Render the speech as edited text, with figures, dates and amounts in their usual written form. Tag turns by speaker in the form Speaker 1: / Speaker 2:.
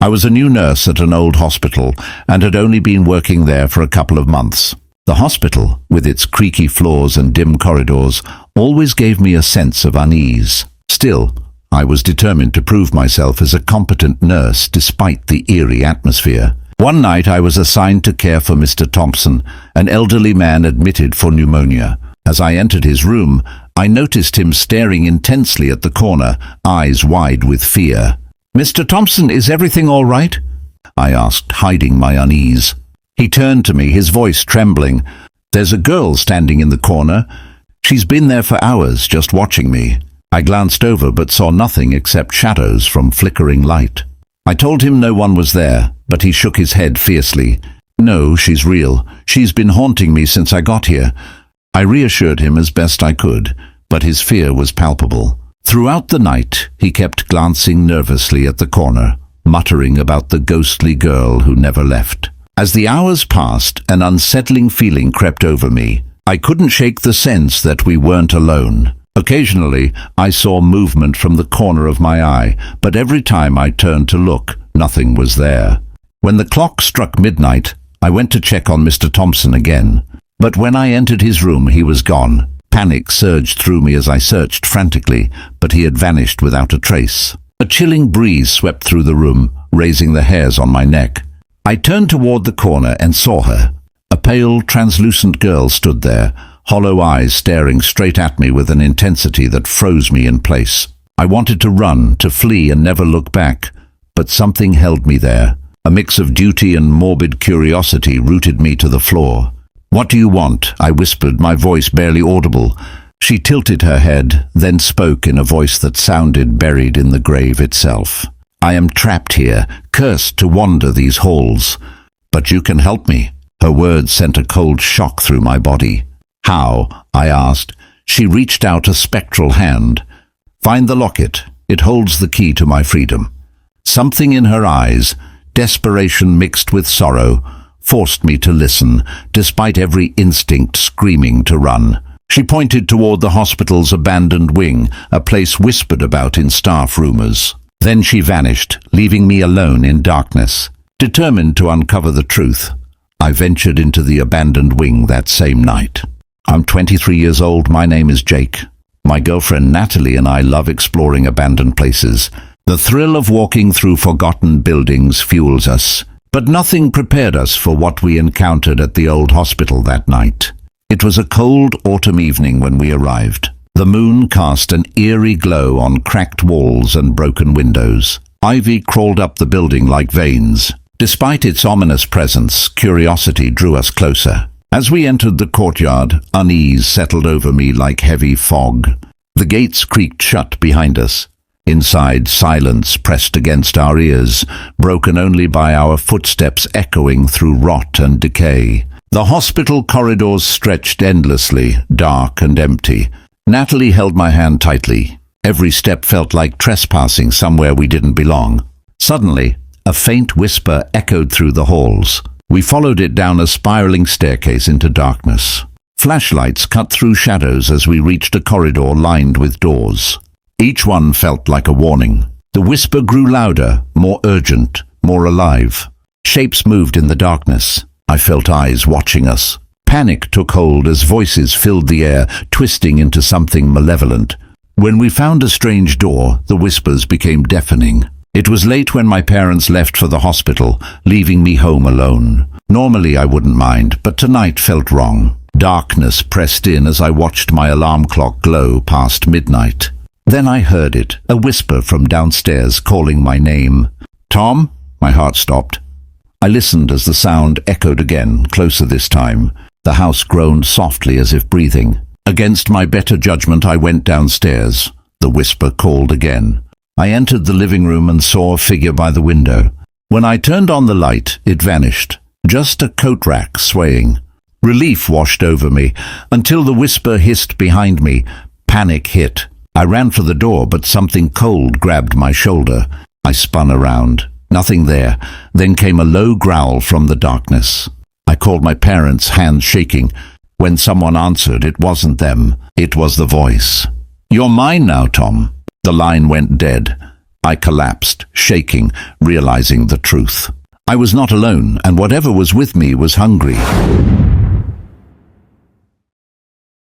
Speaker 1: I was a new nurse at an old hospital and had only been working there for a couple of months. The hospital, with its creaky floors and dim corridors, always gave me a sense of unease. Still, I was determined to prove myself as a competent nurse despite the eerie atmosphere. One night I was assigned to care for Mr. Thompson, an elderly man admitted for pneumonia. As I entered his room, I noticed him staring intensely at the corner, eyes wide with fear. "Mr. Thompson, is everything all right?" I asked, hiding my unease. He turned to me, his voice trembling. "There's a girl standing in the corner. She's been there for hours, just watching me." I glanced over but saw nothing except shadows from flickering light. I told him no one was there, but he shook his head fiercely. "No, she's real. She's been haunting me since I got here." I reassured him as best I could, but his fear was palpable. Throughout the night, he kept glancing nervously at the corner, muttering about the ghostly girl who never left. As the hours passed, an unsettling feeling crept over me. I couldn't shake the sense that we weren't alone. Occasionally, I saw movement from the corner of my eye, but every time I turned to look, nothing was there. When the clock struck midnight, I went to check on Mr. Thompson again. But when I entered his room, he was gone. Panic surged through me as I searched frantically, but he had vanished without a trace. A chilling breeze swept through the room, raising the hairs on my neck. I turned toward the corner and saw her. A pale, translucent girl stood there, hollow eyes staring straight at me with an intensity that froze me in place. I wanted to run, to flee and never look back, but something held me there. A mix of duty and morbid curiosity rooted me to the floor. "What do you want?" I whispered, my voice barely audible. She tilted her head, then spoke in a voice that sounded buried in the grave itself. "I am trapped here, cursed to wander these halls. But you can help me." Her words sent a cold shock through my body. "How?" I asked. She reached out a spectral hand. "Find the locket. It holds the key to my freedom." Something in her eyes, desperation mixed with sorrow, forced me to listen, despite every instinct screaming to run. She pointed toward the hospital's abandoned wing, a place whispered about in staff rumors. Then she vanished, leaving me alone in darkness. Determined to uncover the truth, I ventured into the abandoned wing that same night. I'm 23 years old. My name is Jake. My girlfriend Natalie and I love exploring abandoned places. The thrill of walking through forgotten buildings fuels us. But nothing prepared us for what we encountered at the old hospital that night. It was a cold autumn evening when we arrived. The moon cast an eerie glow on cracked walls and broken windows. Ivy crawled up the building like veins. Despite its ominous presence, curiosity drew us closer. As we entered the courtyard, unease settled over me like heavy fog. The gates creaked shut behind us. Inside, silence pressed against our ears, broken only by our footsteps echoing through rot and decay. The hospital corridors stretched endlessly, dark and empty. Natalie held my hand tightly. Every step felt like trespassing somewhere we didn't belong. Suddenly, a faint whisper echoed through the halls. We followed it down a spiraling staircase into darkness. Flashlights cut through shadows as we reached a corridor lined with doors. Each one felt like a warning. The whisper grew louder, more urgent, more alive. Shapes moved in the darkness. I felt eyes watching us. Panic took hold as voices filled the air, twisting into something malevolent. When we found a strange door, the whispers became deafening. It was late when my parents left for the hospital, leaving me home alone. Normally I wouldn't mind, but tonight felt wrong. Darkness pressed in as I watched my alarm clock glow past midnight. Then I heard it, a whisper from downstairs calling my name. "Tom?" My heart stopped. I listened as the sound echoed again, closer this time. The house groaned softly as if breathing. Against my better judgment, I went downstairs. The whisper called again. I entered the living room and saw a figure by the window. When I turned on the light, it vanished. Just a coat rack swaying. Relief washed over me, until the whisper hissed behind me. Panic hit. I ran for the door, but something cold grabbed my shoulder. I spun around. Nothing there. Then came a low growl from the darkness. I called my parents, hands shaking. When someone answered, it wasn't them. It was the voice. "You're mine now, Tom." The line went dead. I collapsed, shaking, realizing the truth. I was not alone, and whatever was with me was hungry.